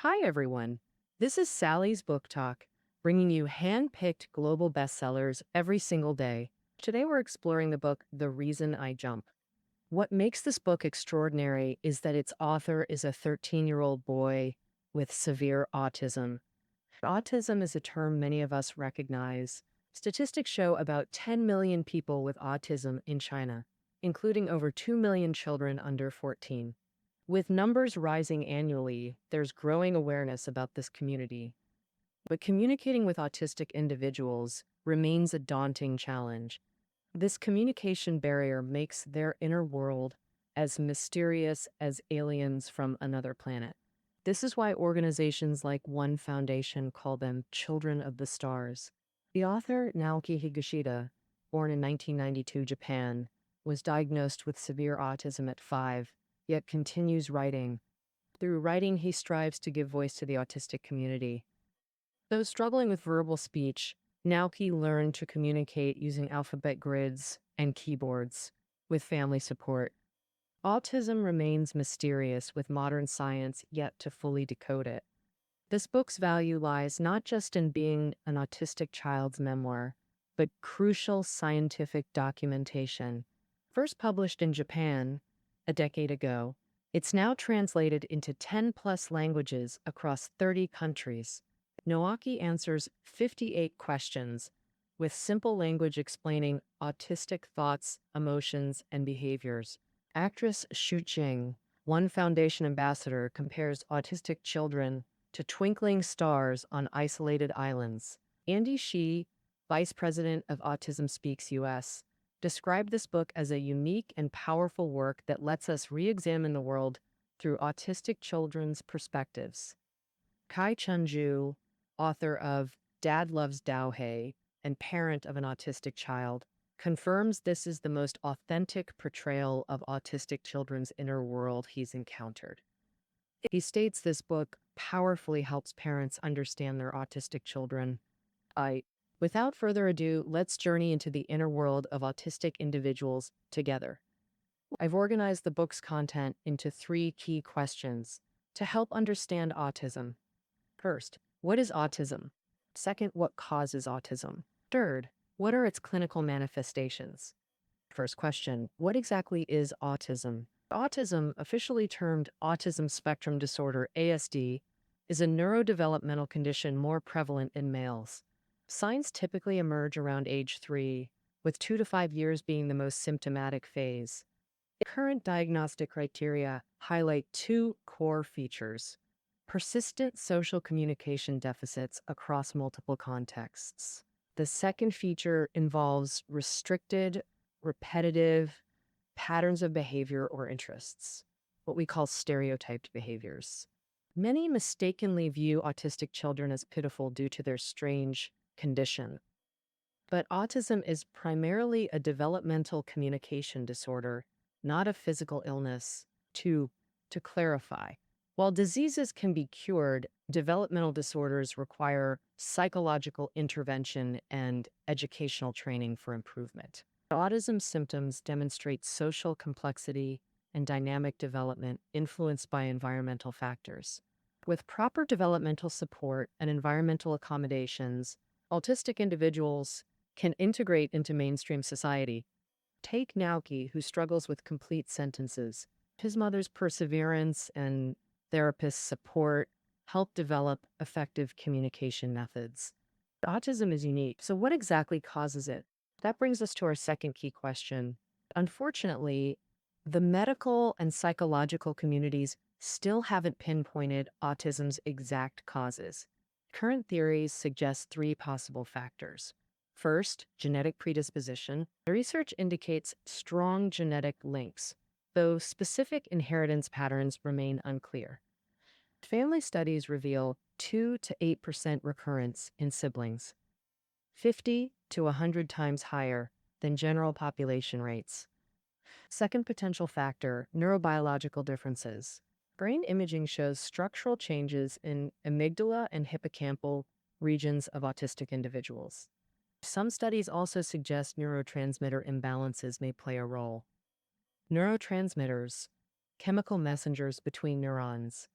Hi, everyone. This is Sally's Book Talk, bringing you hand-picked global bestsellers every single day. Today, we're exploring the book The Reason I Jump. What makes this book extraordinary is that its author is a 13-year-old boy with severe autism. Autism is a term many of us recognize. Statistics show about 10 million people with autism in China, including over 2 million children under 14. With numbers rising annually, there's growing awareness about this community. But communicating with autistic individuals remains a daunting challenge. This communication barrier makes their inner world as mysterious as aliens from another planet. This is why organizations like One Foundation call them Children of the Stars. The author, Naoki Higashida, born in 1992 Japan, was diagnosed with severe autism at 5, yet continues writing. Through writing, he strives to give voice to the autistic community. Though struggling with verbal speech, Naoki learned to communicate using alphabet grids and keyboards with family support. Autism remains mysterious with modern science yet to fully decode it. This book's value lies not just in being an autistic child's memoir, but crucial scientific documentation. First published in Japan a decade ago, it's now translated into 10-plus languages across 30 countries. Naoki answers 58 questions with simple language explaining autistic thoughts, emotions, and behaviors. Actress Xu Jing, One Foundation ambassador, compares autistic children to twinkling stars on isolated islands. Andy Shi, vice president of Autism Speaks US, described this book as a unique and powerful work that lets us re-examine the world through autistic children's perspectives. Kai Chunju, author of Dad Loves Daohei and parent of an autistic child, confirms this is the most authentic portrayal of autistic children's inner world he's encountered. He states this book powerfully helps parents understand their autistic children. Without further ado, let's journey into the inner world of autistic individuals together. I've organized the book's content into 3 key questions to help understand autism. First, what is autism? Second, what causes autism? Third, what are its clinical manifestations? First question, what exactly is autism? Autism, officially termed autism spectrum disorder, ASD, is a neurodevelopmental condition more prevalent in males. Signs typically emerge around age 3, with 2 to 5 years being the most symptomatic phase. Current diagnostic criteria highlight 2 core features: persistent social communication deficits across multiple contexts. The second feature involves restricted, repetitive patterns of behavior or interests, what we call stereotyped behaviors. Many mistakenly view autistic children as pitiful due to their strange condition. But autism is primarily a developmental communication disorder, not a physical illness. To clarify, while diseases can be cured, developmental disorders require psychological intervention and educational training for improvement. Autism symptoms demonstrate social complexity and dynamic development influenced by environmental factors. With proper developmental support and environmental accommodations, autistic individuals can integrate into mainstream society. Take Naoki, who struggles with complete sentences. His mother's perseverance and therapist support help develop effective communication methods. Autism is unique, so what exactly causes it? That brings us to our second key question. Unfortunately, the medical and psychological communities still haven't pinpointed autism's exact causes. Current theories suggest 3 possible factors. First, genetic predisposition. The research indicates strong genetic links, though specific inheritance patterns remain unclear. Family studies reveal 2 to 8% recurrence in siblings, 50 to 100 times higher than general population rates. Second potential factor, neurobiological differences. Brain imaging shows structural changes in amygdala and hippocampal regions of autistic individuals. Some studies also suggest neurotransmitter imbalances may play a role. Neurotransmitters, chemical messengers between neurons.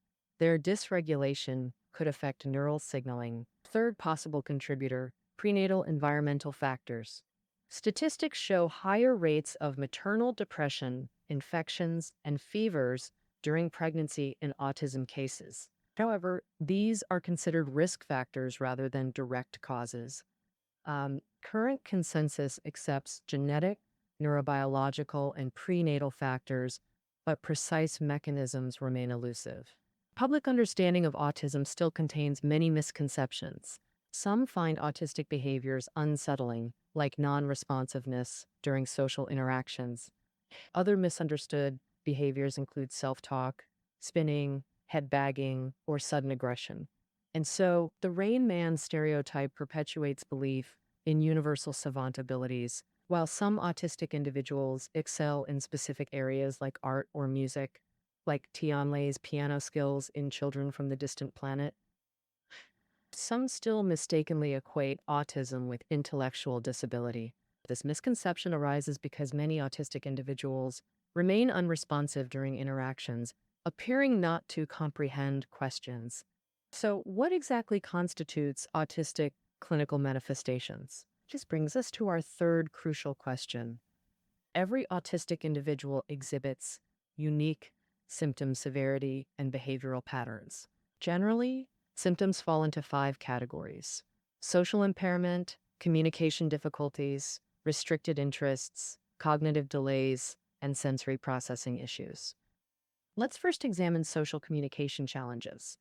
Their dysregulation could affect neural signaling. Third possible contributor, prenatal environmental factors. Statistics show higher rates of maternal depression, infections, and fevers during pregnancy in autism cases. However, these are considered risk factors rather than direct causes. Current consensus accepts genetic, neurobiological, and prenatal factors, but precise mechanisms remain elusive. Public understanding of autism still contains many misconceptions. Some find autistic behaviors unsettling, like non responsiveness during social interactions. Other misunderstood behaviors include self talk, spinning, head bagging, or sudden aggression. And so, the Rain Man stereotype perpetuates belief in universal savant abilities, while some autistic individuals excel in specific areas like art or music, like Tianlei's piano skills in Children from the Distant Planet. Some still mistakenly equate autism with intellectual disability. This misconception arises because many autistic individuals remain unresponsive during interactions, appearing not to comprehend questions. So, what exactly constitutes autistic clinical manifestations? This brings us to our third crucial question. Every autistic individual exhibits unique symptom severity and behavioral patterns. Generally, symptoms fall into 5 categories: social impairment, communication difficulties, restricted interests, cognitive delays, and sensory processing issues. Let's first examine social communication challenges.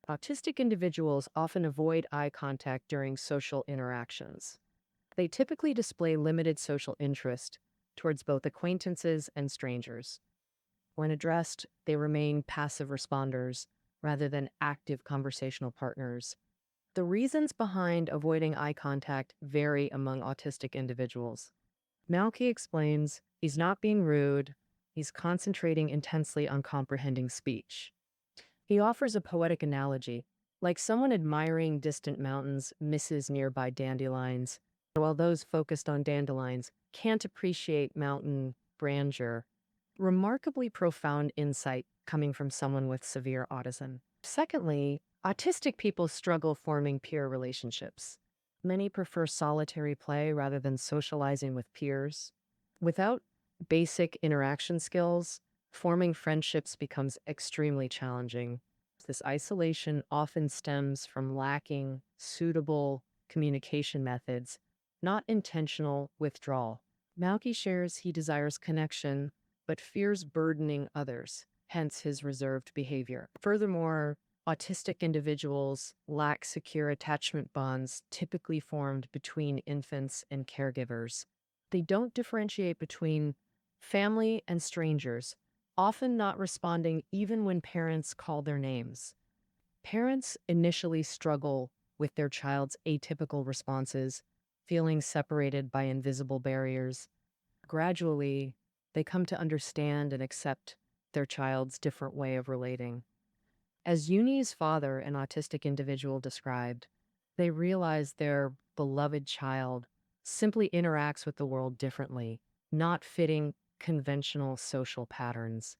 Autistic individuals often avoid eye contact during social interactions. They typically display limited social interest towards both acquaintances and strangers. When addressed, they remain passive responders rather than active conversational partners. The reasons behind avoiding eye contact vary among autistic individuals. Malky explains he's not being rude, he's concentrating intensely on comprehending speech. He offers a poetic analogy, like someone admiring distant mountains misses nearby dandelions, while those focused on dandelions can't appreciate mountain grandeur. Remarkably profound insight coming from someone with severe autism. Secondly, autistic people struggle forming peer relationships. Many prefer solitary play rather than socializing with peers. Without basic interaction skills, forming friendships becomes extremely challenging. This isolation often stems from lacking suitable communication methods, not intentional withdrawal. Malky shares he desires connection, but fears burdening others, hence his reserved behavior. Furthermore, autistic individuals lack secure attachment bonds typically formed between infants and caregivers. They don't differentiate between family and strangers, often not responding even when parents call their names. Parents initially struggle with their child's atypical responses, feeling separated by invisible barriers. Gradually, they come to understand and accept their child's different way of relating. As Uni's father, an autistic individual, described, they realize their beloved child simply interacts with the world differently, not fitting conventional social patterns.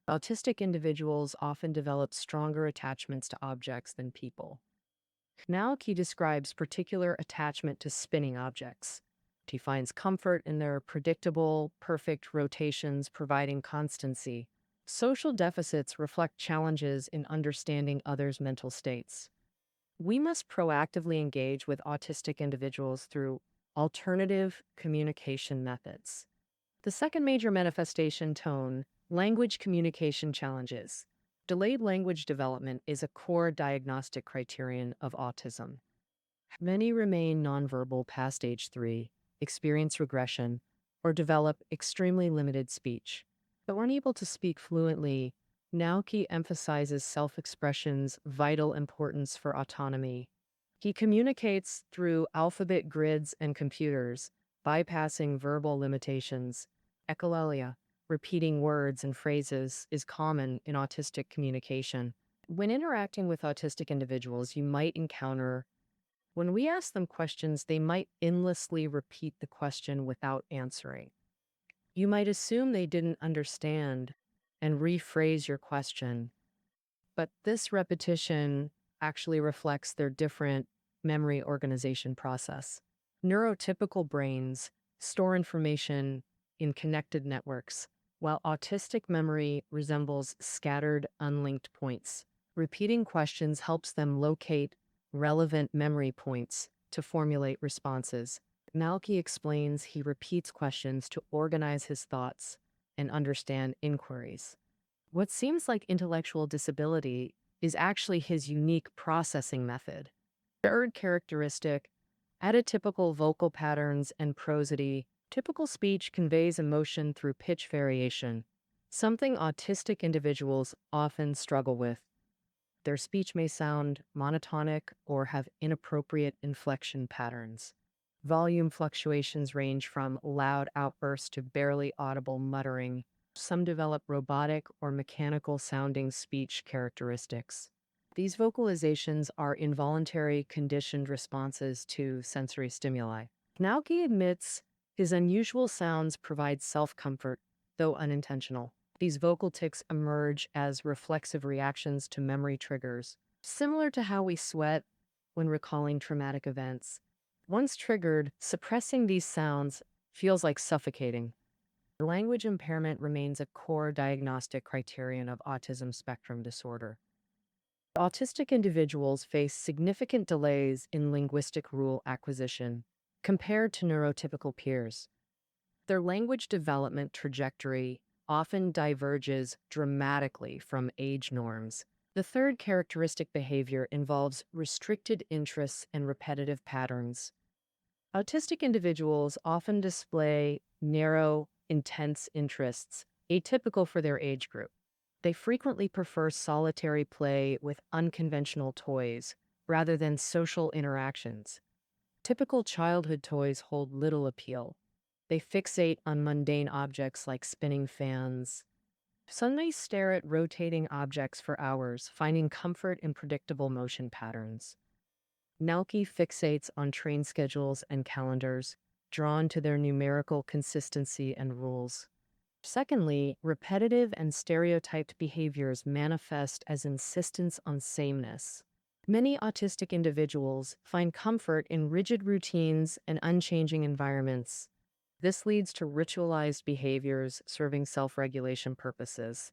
Autistic individuals often develop stronger attachments to objects than people. Naoki describes particular attachment to spinning objects. He finds comfort in their predictable, perfect rotations, providing constancy. Social deficits reflect challenges in understanding others' mental states. We must proactively engage with autistic individuals through alternative communication methods. The second major manifestation, tone, language communication challenges. Delayed language development is a core diagnostic criterion of autism. Many remain nonverbal past age 3, experience regression, or develop extremely limited speech. Though unable to speak fluently, Naoki emphasizes self-expression's vital importance for autonomy. He communicates through alphabet grids and computers, bypassing verbal limitations. Echolalia, repeating words and phrases, is common in autistic communication. When interacting with autistic individuals, you might encounter when we ask them questions, they might endlessly repeat the question without answering. You might assume they didn't understand and rephrase your question. but this repetition actually reflects their different memory organization process. Neurotypical brains store information in connected networks, while autistic memory resembles scattered, unlinked points. Repeating questions helps them locate relevant memory points to formulate responses. Malky explains he repeats questions to organize his thoughts and understand inquiries. What seems like intellectual disability is actually his unique processing method. Third characteristic, atypical vocal patterns and prosody. Typical speech conveys emotion through pitch variation, something autistic individuals often struggle with. Their speech may sound monotonic or have inappropriate inflection patterns. Volume fluctuations range from loud outbursts to barely audible muttering. Some develop robotic or mechanical sounding speech characteristics. These vocalizations are involuntary, conditioned responses to sensory stimuli. Naoki admits his unusual sounds provide self-comfort, though unintentional. These vocal tics emerge as reflexive reactions to memory triggers, similar to how we sweat when recalling traumatic events. Once triggered, suppressing these sounds feels like suffocating. Language impairment remains a core diagnostic criterion of autism spectrum disorder. Autistic individuals face significant delays in linguistic rule acquisition compared to neurotypical peers. Their language development trajectory often diverges dramatically from age norms. The third characteristic behavior involves restricted interests and repetitive patterns. Autistic individuals often display narrow, intense interests, atypical for their age group. They frequently prefer solitary play with unconventional toys rather than social interactions. Typical childhood toys hold little appeal. They fixate on mundane objects like spinning fans. Some may stare at rotating objects for hours, finding comfort in predictable motion patterns. Nelke fixates on train schedules and calendars, drawn to their numerical consistency and rules. Secondly, repetitive and stereotyped behaviors manifest as insistence on sameness. Many autistic individuals find comfort in rigid routines and unchanging environments. This leads to ritualized behaviors serving self-regulation purposes.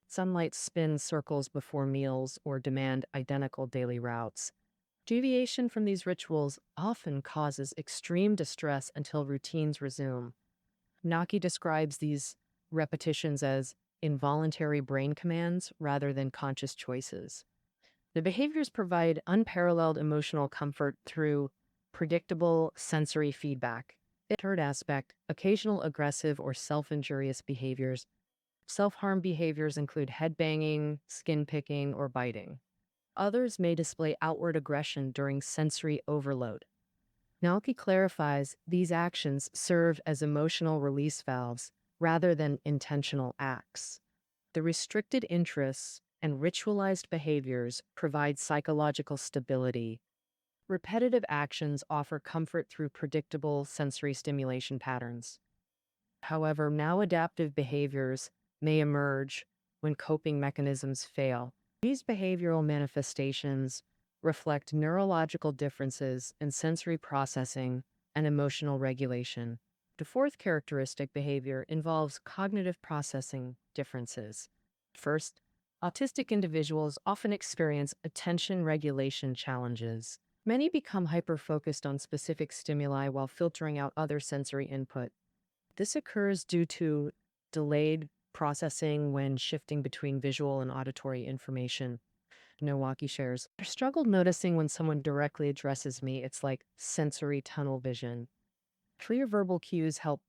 Some might spin circles before meals or demand identical daily routes. Deviation from these rituals often causes extreme distress until routines resume. Naki describes these repetitions as involuntary brain commands rather than conscious choices. The behaviors provide unparalleled emotional comfort through predictable sensory feedback. The third aspect, occasional aggressive or self-injurious behaviors. Self-harm behaviors include headbanging, skin picking, or biting. Others may display outward aggression during sensory overload. Naoki clarifies these actions serve as emotional release valves rather than intentional acts. The restricted interests and ritualized behaviors provide psychological stability. Repetitive actions offer comfort through predictable sensory stimulation patterns. However, maladaptive behaviors may emerge when coping mechanisms fail. These behavioral manifestations reflect neurological differences in sensory processing and emotional regulation. The fourth characteristic behavior involves cognitive processing differences. First, autistic individuals often experience attention regulation challenges. Many become hyper-focused on specific stimuli while filtering out other sensory input. This occurs due to delayed processing when shifting between visual and auditory information. Nowaki shares, I struggled noticing when someone directly addresses me. It's like sensory tunnel vision. Clear verbal cues help,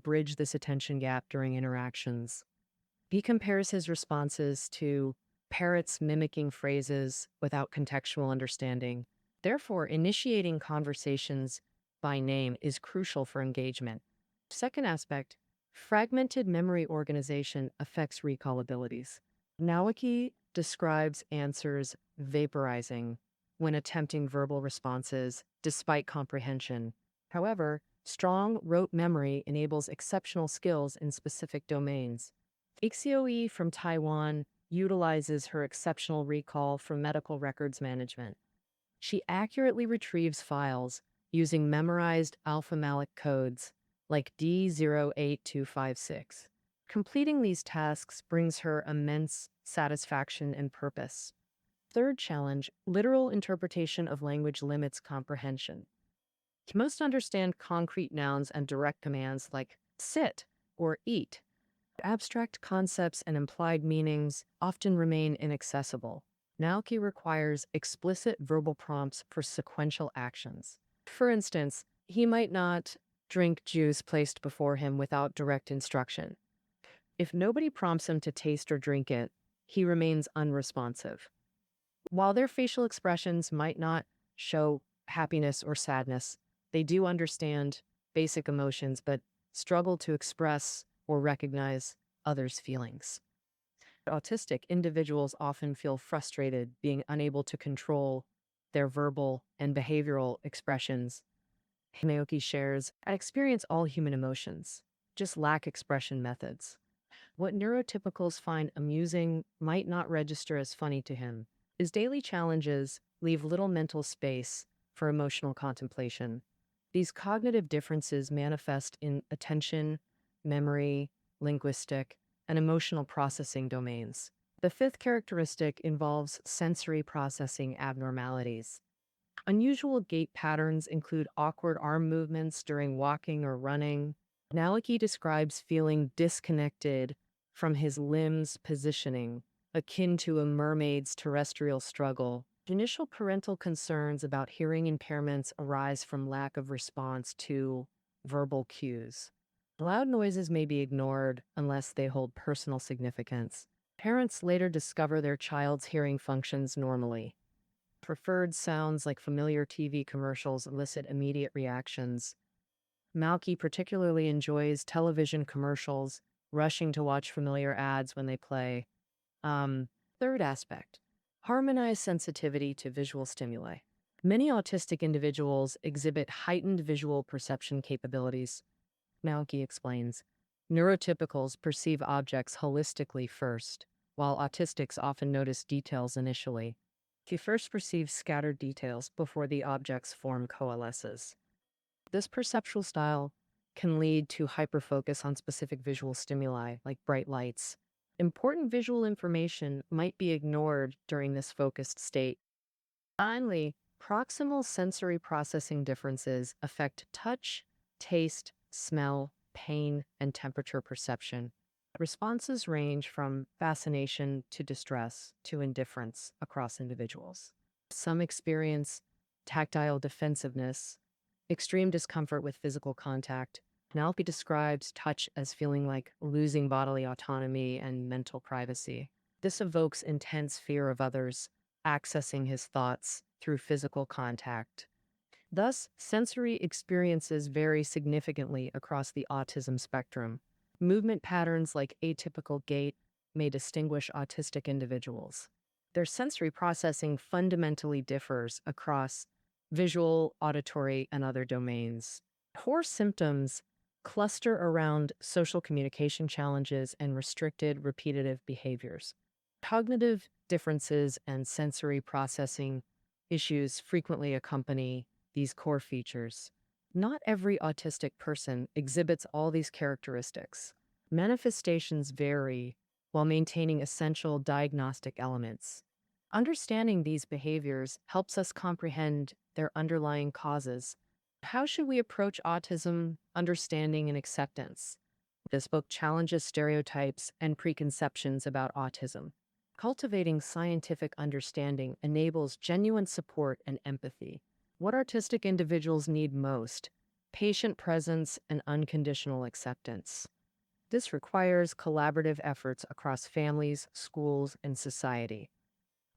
bridge this attention gap during interactions. He compares his responses to parrots mimicking phrases without contextual understanding. Therefore, initiating conversations by name is crucial for engagement. Second aspect, fragmented memory organization affects recall abilities. Nawaki describes answers vaporizing when attempting verbal responses despite comprehension. However, strong rote memory enables exceptional skills in specific domains. Ixioe from Taiwan utilizes her exceptional recall for medical records management. She accurately retrieves files using memorized alphanumeric codes like D08256. Completing these tasks brings her immense satisfaction and purpose. Third challenge, literal interpretation of language limits comprehension. Most understand concrete nouns and direct commands like sit or eat. Abstract concepts and implied meanings often remain inaccessible. Naoki requires explicit verbal prompts for sequential actions. For instance, he might not drink juice placed before him without direct instruction. If nobody prompts him to taste or drink it, he remains unresponsive. While their facial expressions might not show happiness or sadness, they do understand basic emotions but struggle to express or recognize others' feelings. Autistic individuals often feel frustrated being unable to control their verbal and behavioral expressions. Naoki shares, I experience all human emotions, just lack expression methods. What neurotypicals find amusing might not register as funny to him. His daily challenges leave little mental space for emotional contemplation. These cognitive differences manifest in attention, memory, linguistic, and emotional processing domains. The fifth characteristic involves sensory processing abnormalities. Unusual gait patterns include awkward arm movements during walking or running. Naoki describes feeling disconnected from his limbs' positioning, akin to a mermaid's terrestrial struggle. Initial parental concerns about hearing impairments arise from lack of response to verbal cues. Loud noises may be ignored unless they hold personal significance. Parents later discover their child's hearing functions normally. Preferred sounds like familiar TV commercials elicit immediate reactions. Malky particularly enjoys television commercials, rushing to watch familiar ads when they play. Third aspect, harmonized sensitivity to visual stimuli. Many autistic individuals exhibit heightened visual perception capabilities. Malky explains, neurotypicals perceive objects holistically first, while autistics often notice details initially. He first perceives scattered details before the object's form coalesces. This perceptual style can lead to hyperfocus on specific visual stimuli, like bright lights. Important visual information might be ignored during this focused state. Finally, proximal sensory processing differences affect touch, taste, smell, pain, and temperature perception. Responses range from fascination to distress to indifference across individuals. Some experience tactile defensiveness, extreme discomfort with physical contact. Penelope describes touch as feeling like losing bodily autonomy and mental privacy. This evokes intense fear of others accessing his thoughts through physical contact. Thus, sensory experiences vary significantly across the autism spectrum. Movement patterns like atypical gait may distinguish autistic individuals. Their sensory processing fundamentally differs across visual, auditory, and other domains. Core symptoms cluster around social communication challenges and restricted repetitive behaviors. Cognitive differences and sensory processing issues frequently accompany these core features. Not every autistic person exhibits all these characteristics. Manifestations vary while maintaining essential diagnostic elements. Understanding these behaviors helps us comprehend their underlying causes. How should we approach autism, understanding, and acceptance? This book challenges stereotypes and preconceptions about autism. Cultivating scientific understanding enables genuine support and empathy. What artistic individuals need most: patient presence and unconditional acceptance. This requires collaborative efforts across families, schools, and society.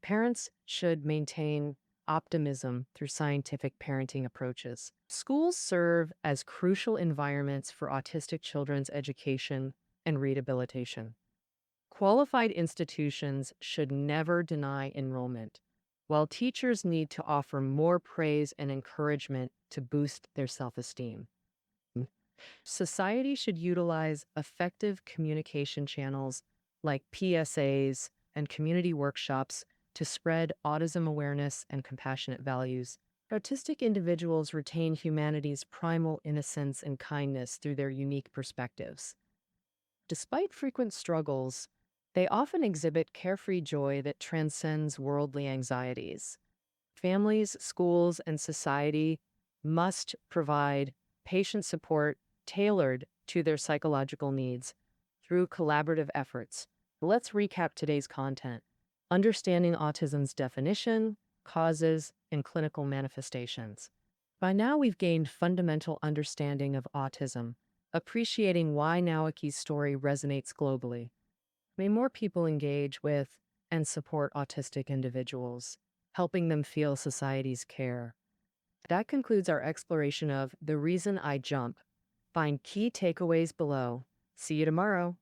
Parents should maintain optimism through scientific parenting approaches. Schools serve as crucial environments for autistic children's education and rehabilitation. Qualified institutions should never deny enrollment, while teachers need to offer more praise and encouragement to boost their self-esteem. Society should utilize effective communication channels like PSAs, and community workshops to spread autism awareness and compassionate values. Autistic individuals retain humanity's primal innocence and kindness through their unique perspectives. Despite frequent struggles, they often exhibit carefree joy that transcends worldly anxieties. Families, schools, and society must provide patient support tailored to their psychological needs through collaborative efforts. Let's recap today's content. Understanding autism's definition, causes, and clinical manifestations. By now, we've gained fundamental understanding of autism, appreciating why Naoki's story resonates globally. May more people engage with and support autistic individuals, helping them feel society's care. That concludes our exploration of The Reason I Jump. Find key takeaways below. See you tomorrow.